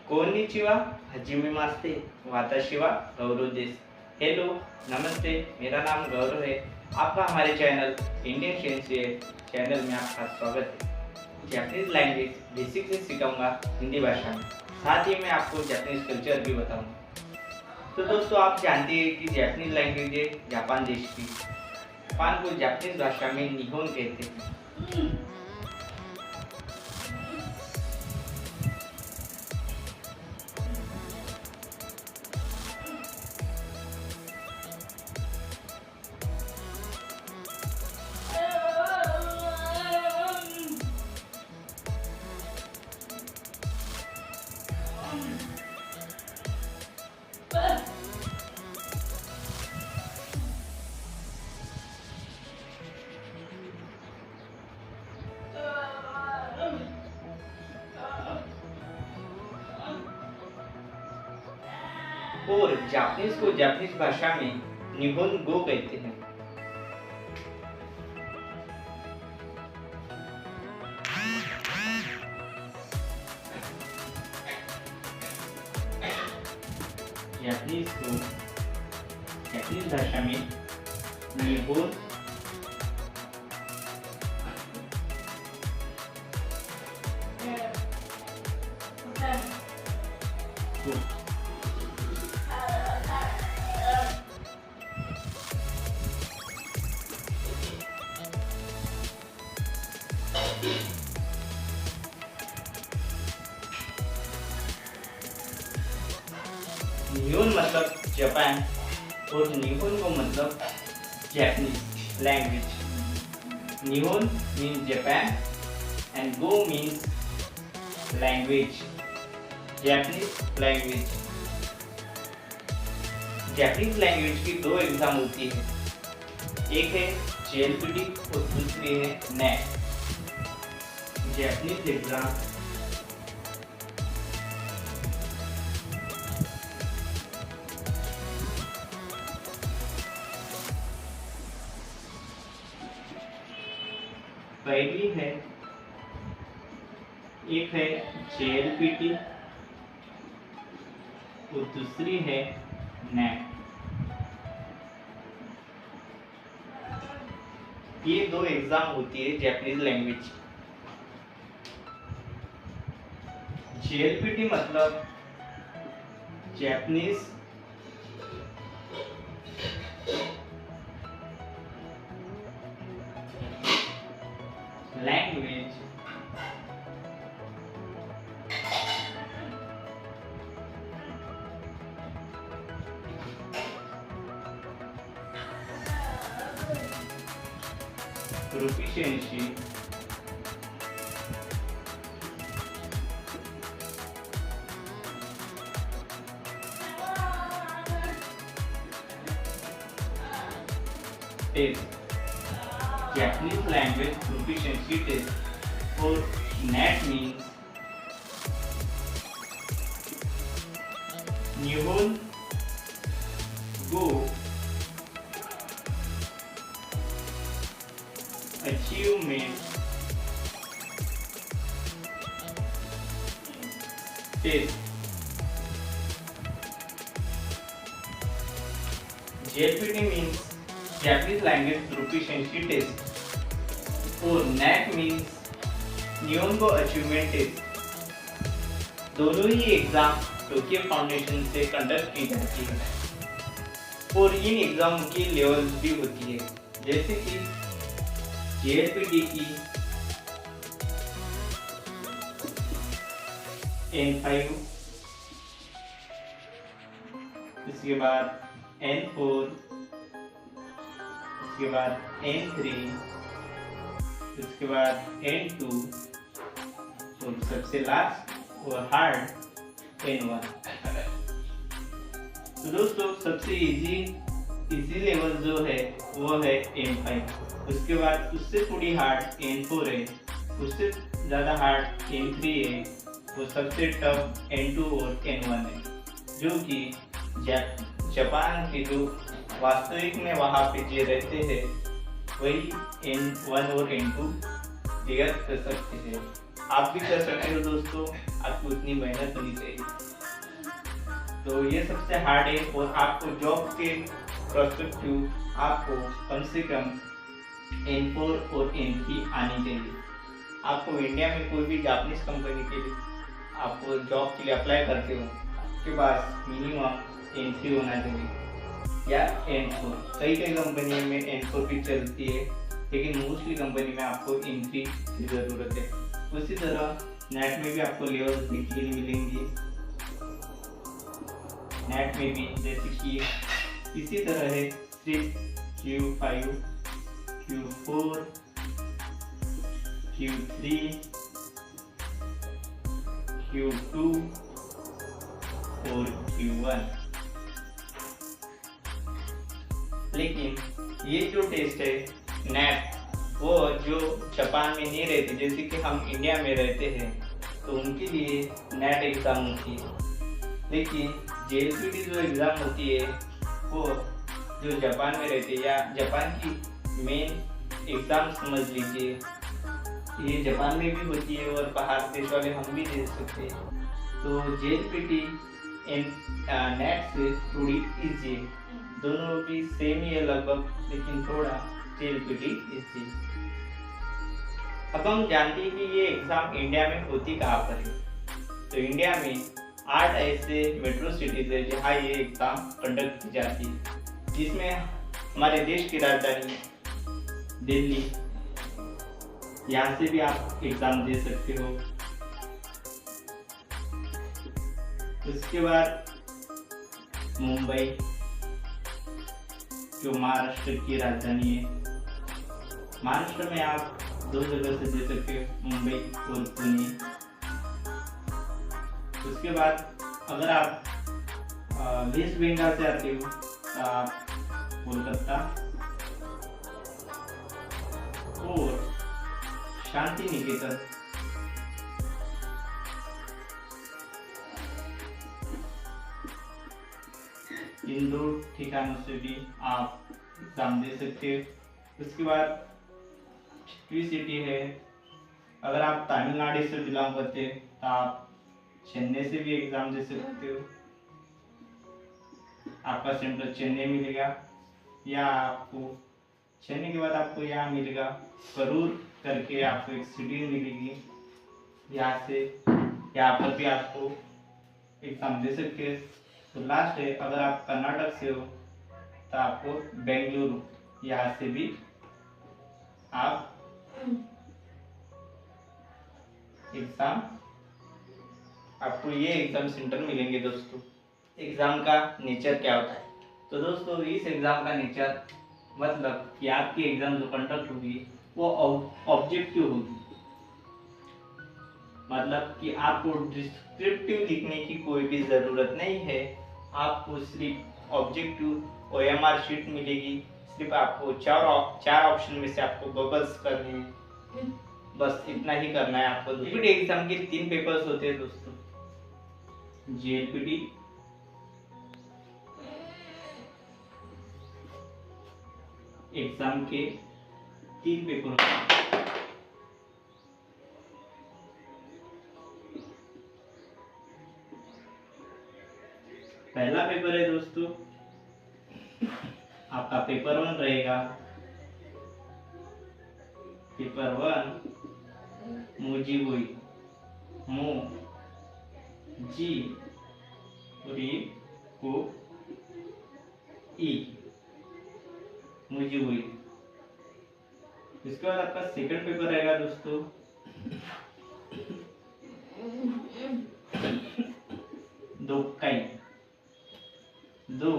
कोन्निचिवा, हजीमे मास्ते, वाताशिवा गौरव देश। हेलो, नमस्ते, मेरा नाम गौरव है। आपका हमारे चैनल इंडियन सेंसी चैनल में आपका स्वागत है। जापानीज लैंग्वेज बेसिक से सिखाऊंगा हिंदी भाषा में, साथ ही मैं आपको जापानीज कल्चर भी बताऊंगा। तो दोस्तों, आप जानते हैं कि जापानीज लैंग्वेज है जापान देश की। जापान को जापानीज भाषा में निहोन कहते हैं। और जापानीज को जापानीज भाषा में निहोनगो कहते हैं। जापानीज को जापानीज भाषा में निहोनगो निहोन मतलब जापान और निहोन को मतलब Japanese language. निहोन means Japan and go means language, Japanese language. Japanese language की दो एग्जाम होती है, एक है जेएलपीटी और दूसरी है नेट। जापानीज एग्जाम पहली है, एक है जेएलपीटी और दूसरी है नेट। ये दो एग्जाम होती है जापानीज लैंग्वेज। जेएलपीटी मतलब Japanese language proficiency test, Japanese language proficiency test, or NAT means Nihon Go Achievement Test। JLPT means Japanese Language Proficiency Test और NAT means Nihongo Achievement Test। दोनों ही exam Tokyo foundation से conduct की जाती है और in exam की levels भी होती है, जैसे कि जेएलपीटी की N5, इसके बाद N4, इसके बाद N3, इसके बाद N2 और सबसे लास्ट और हार्ड N1। तो दोस्तों, सबसे इजी लेवल जो है वो है N5, उसके बाद उससे थोड़ी हार्ड N4 है, उससे ज़्यादा हार्ड N3 है, वो सबसे टफ N2 और N1 है, जो कि जापान के जो वास्तविक में वहाँ पे जो रहते हैं वही N1 और N2 क्लियर कर सकते हैं। आप भी कर सकते हो दोस्तों, आपको उतनी मेहनत होनी चाहिए। तो ये सबसे हार्ड है और आपको जॉब के प्रोस्पेक्टिव आपको कम से कम N4 और N3 आनी चाहिए। आपको इंडिया में कोई भी जापानीज कंपनी के लिए आपको जॉब के लिए अप्लाई करते हो, आपके पास मिनिमम N3 होना चाहिए या N4। कई कंपनी में N4 भी चलती है, लेकिन मोस्टली कंपनी में आपको N3 की ज़रूरत है। उसी तरह नेट में भी आपको लेवल्स देखने के लिए मिलेंगी। नेट में भी जैसे कि इसी तरह है 6, Q5, Q4, Q3, Q2 और Q1। लेकिन ये जो टेस्ट है नेट, वो जो जापान में नहीं रहते, जैसे कि हम इंडिया में रहते हैं तो उनके लिए नेट एग्ज़ाम होती है। लेकिन JLPT जो एग्ज़ाम होती है वो जो जापान में रहते हैं या जापान की मेन एग्ज़ाम समझ लीजिए, ये जापान में भी होती है और बाहर देश वाले हम भी दे सकते हैं। तो JLPT नेट से थोड़ी ईजी है, दोनों भी सेम ही है लगभग, लेकिन थोड़ा JLPT ईजी। अब हम जानते हैं कि ये एग्ज़ाम इंडिया में होती कहाँ पर है। तो इंडिया में 8 ऐसे मेट्रो सिटीज है जहाँ ये एग्ज़ाम कंडक्ट की जाती है, जिसमें हमारे देश की राजधानी दिल्ली, यहाँ से भी आप एग्ज़ाम दे सकते हो। उसके बाद मुंबई जो महाराष्ट्र की राजधानी है, महाराष्ट्र में आप 2 जगह से दे सकते हो, मुंबई और पुणे। उसके बाद अगर आप वेस्ट बंगाल से आते हो तो आप कोलकाता और शांति निकेतन, इन 2 ठिकानों से भी आप एग्ज़ाम दे सकते हो। उसके बाद छठवीं सिटी है, अगर आप तमिलनाडु से बिलोंग करते हैं तो आप चेन्नई से भी एग्ज़ाम दे सकते हो। आपका सेंटर चेन्नई मिलेगा, या आपको चेन्नई के बाद आपको यहाँ मिलेगा करूर करके आपको एक सिटी मिलेगी, यहाँ से यहाँ पर भी आपको एग्ज़ाम दे सकते हैं। तो लास्ट है, अगर आप कर्नाटक से हो तो आपको बेंगलुरु, यहाँ से भी आप एग्ज़ाम, आपको ये एग्ज़ाम सेंटर मिलेंगे। दोस्तों एग्ज़ाम का नेचर क्या होता है? तो दोस्तों इस एग्ज़ाम का नेचर मतलब कि आपकी एग्ज़ाम जो कंडक्ट होगी वो ऑब्जेक्टिव होगी, मतलब कि आपको डिस्क्रिप्टिव लिखने की कोई भी ज़रूरत नहीं है। आपको सिर्फ ऑब्जेक्टिव OMR शीट मिलेगी, सिर्फ आपको चार ऑप्शन में से आपको बबल्स करने हैं, बस इतना ही करना है आपको। JLPT एग्ज़ाम के 3 पेपर्स होते हैं दोस्तों। JLPT एग्ज़ाम के 3 पेपर होते हैं। पहला पेपर है दोस्तों आपका पेपर 1 रहेगा। पेपर 1 मुजी हुई मो जी री को ई मुजी हुई। इसके बाद आपका सेकंड पेपर रहेगा दोस्तों दो कई दो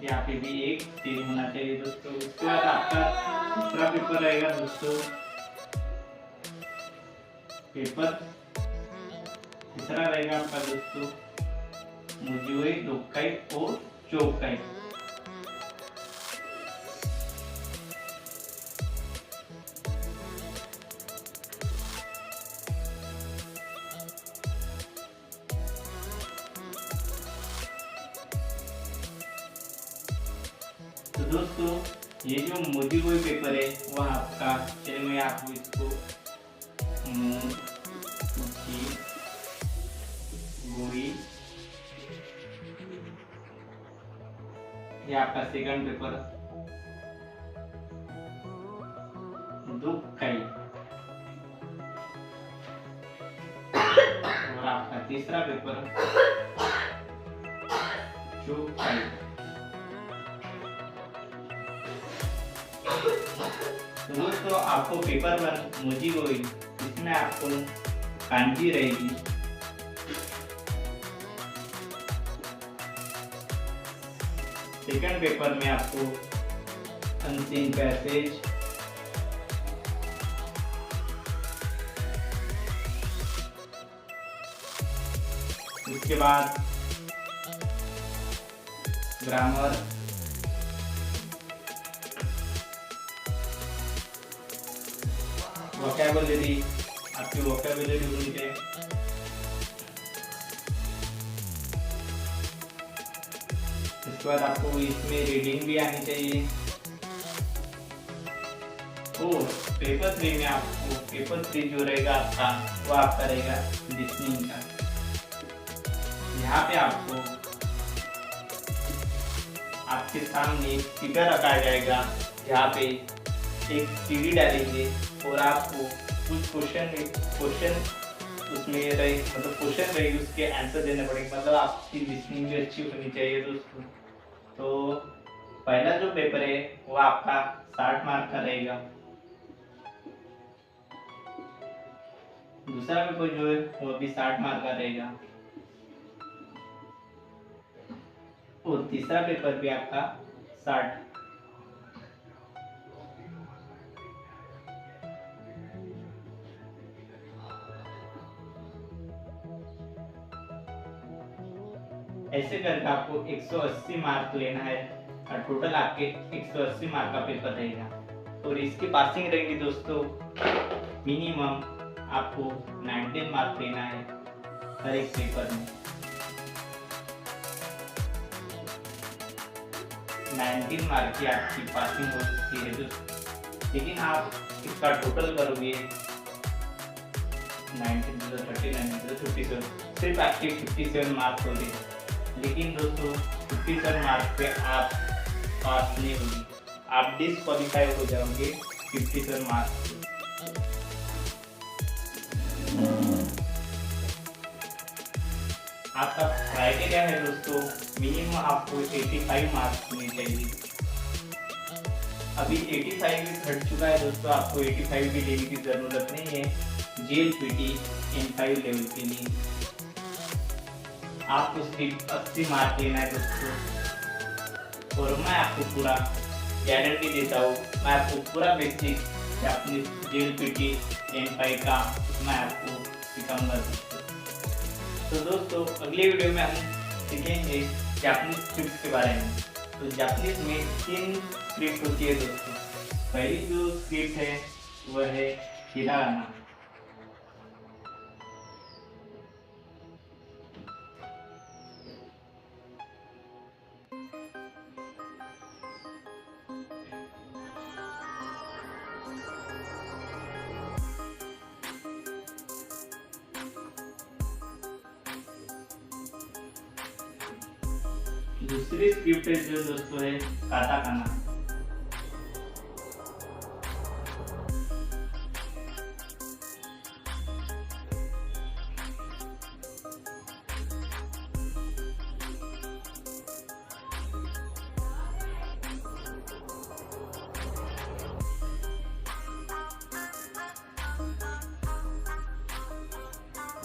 यहाँ पे भी एक तीन होना चाहिए दोस्तों। उसके बाद आपका दूसरा पेपर रहेगा दोस्तों पेपर तीसरा रहेगा आपका दोस्तों मुजुई दोक्काई और चौकाई। दोस्तों ये जो मोदी गोई पेपर है वह आपका, चलिए मैं आपको इसको मोदी गोई, ये आपका सेकंड पेपर, दुखई, और आपका तीसरा पेपर चुकाई। तो दोस्तों आपको पेपर 1 मोदी गोई, इसमें आपको कांजी रहेगी, सेकंड पेपर में आपको अनसीन पैसेज, उसके बाद ग्रामर, वोकैबुलरी, आपकी वोकैबुलरी होनी चाहिए, उसके बाद आपको इसमें रीडिंग भी आनी चाहिए। और पेपर 3 में आपको, पेपर 3 जो रहेगा आपका वो आपका रहेगा लिसनिंग का। यहाँ पे आपको आपके सामने एक स्पीकर रखा जाएगा, जहाँ पे एक सीडी डालेंगे और आपको कुछ क्वेश्चन उसमें रहे, मतलब क्वेश्चन रहेगी, उसके आंसर देने पड़ेंगे, मतलब आपकी लिसनिंग भी अच्छी होनी चाहिए दोस्तों। तो पहला जो पेपर है वो आपका 60 मार्क का रहेगा, दूसरा पेपर जो है वो भी 60 मार्क का रहेगा, और तीसरा पेपर भी आपका 60। ऐसे करके आपको 180 मार्क लेना है, और टोटल आपके 180 मार्क का पेपर रहेगा। और इसकी पासिंग रहेगी दोस्तों, मिनिमम आपको 19 मार्क लेना है हर एक पेपर में, 19 मार्क की आपकी पासिंग होती है दोस्तों। लेकिन आप इसका टोटल करोगे 19 39 57, सिर्फ आपके 57 मार्क्स हो रहे, लेकिन दोस्तों 57 मार्क्स पे आप पास नहीं होगी, आप डिस्क्वालीफाई हो जाओगे 57 मार्क्स से। आपका क्राइटेरिया है दोस्तों, मिनिमम आपको 85 मार्क्स होने चाहिए। अभी 85 भी घट चुका है दोस्तों, आपको 85 भी लेने की जरूरत नहीं है JLPT N5 लेवल के लिए। आपको सिर्फ 80 मार्क लेना है दोस्तों, और मैं आपको पूरा गारंटी देता हूँ, मैं आपको पूरा बेसिक जापानीज JLPT N5 का मैं आपको सिखाऊंगा दोस्तों। तो दोस्तों अगले वीडियो में हम सीखेंगे जापानीज स्क्रिप्ट के बारे में। तो जापानीज में 3 स्क्रिप्ट होती है दोस्तों। पहली जो स्क्रिप्ट है वह है हिरागाना। दूसरी स्क्रिप्ट है जो दोस्तों है काटाकाना।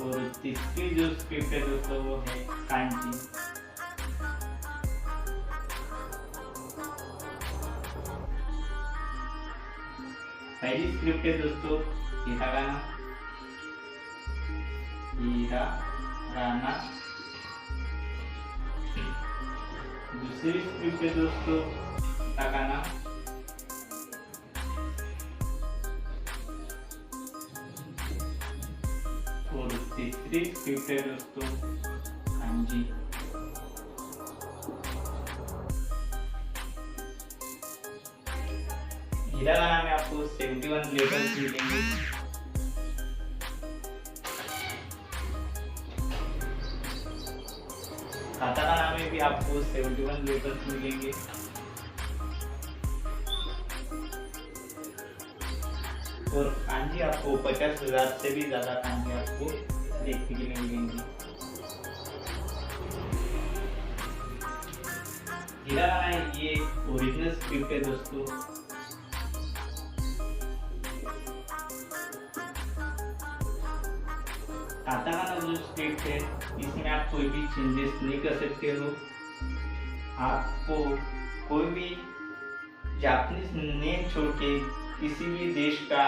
और तीसरी जो स्क्रिप्ट है दोस्तों वो है कांजी। पहली स्क्रिप्ट है दोस्तों हिरागाना, दूसरी स्क्रिप्ट है दोस्तों काटाकाना, और तीसरी स्क्रिप्ट है दोस्तों कांजी। हिरागाना में आपको 71 लेटर्स मिलेंगे। काताकाना में भी आपको 71 लेटर्स मिलेंगे। और कांजी आपको 50,000 से भी ज्यादा कांजी आपको देखने के लिए मिलेंगी। हिरागाना ये ओरिजिनल स्क्रिप्ट है दोस्तों। काताकाना जो स्क्रिप्ट है इसमें आप कोई भी चेंजेस नहीं कर सकते हो। आपको कोई भी जापानीज नेम छोड़ के किसी भी देश का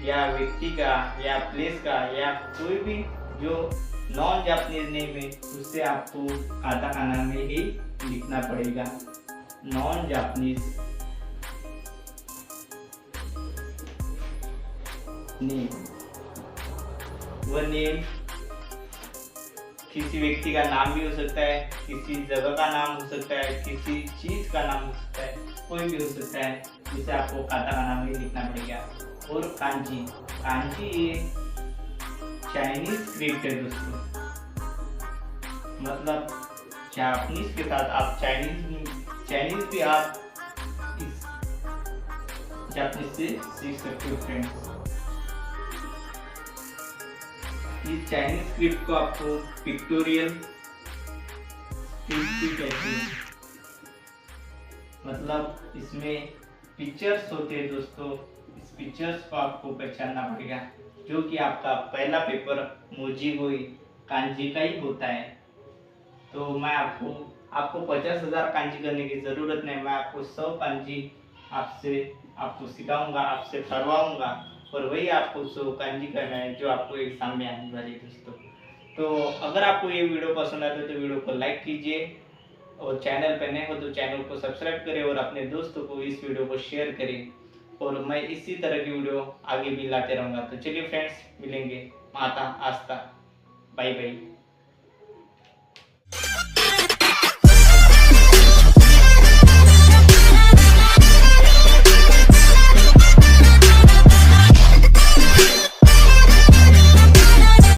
या व्यक्ति का या प्लेस का या कोई भी जो नॉन जापानीज नेम है उससे आपको काताकाना में ही लिखना पड़ेगा। नॉन जापानीज नेम, वह नेम किसी व्यक्ति का नाम भी हो सकता है, किसी जगह का नाम हो सकता है, किसी चीज का नाम हो सकता है, कोई भी हो सकता है, जिसे आपको काताकाना में लिखना पड़ेगा। और कांजी, कांजी ये चाइनीज स्क्रिप्ट है दोस्तों। मतलब जापानीज के साथ आप चाइनीज भी आप इस जापानीज से सीख सकते हो फ्रेंड्स। इस चाइनीज स्क्रिप्ट को आपको पिक्टोरियल स्क्रिप्ट भी कहते हैं। मतलब इसमें पिक्चर्स होते हैं दोस्तों। इस पिक्चर्स को आपको पहचानना पड़ेगा, जो कि आपका पहला पेपर मोजीगोई कांजी का ही होता है। तो मैं आपको 50,000 कांजी करने की ज़रूरत नहीं। मैं आपको 100 कांजी आपको सिखाऊंगा, आपसे करवाऊंगा, और वही आपको 100 कांजी करना है जो आपको एग्जाम में आने वाली है दोस्तों। तो अगर आपको ये वीडियो पसंद आता है तो वीडियो को लाइक कीजिए, और चैनल पर नए हो तो चैनल को सब्सक्राइब करें, और अपने दोस्तों को इस वीडियो को शेयर करें। और मैं इसी तरह की वीडियो आगे भी लाते रहूँगा। तो चलिए फ्रेंड्स, मिलेंगे। माता आस्था, बाय बाय।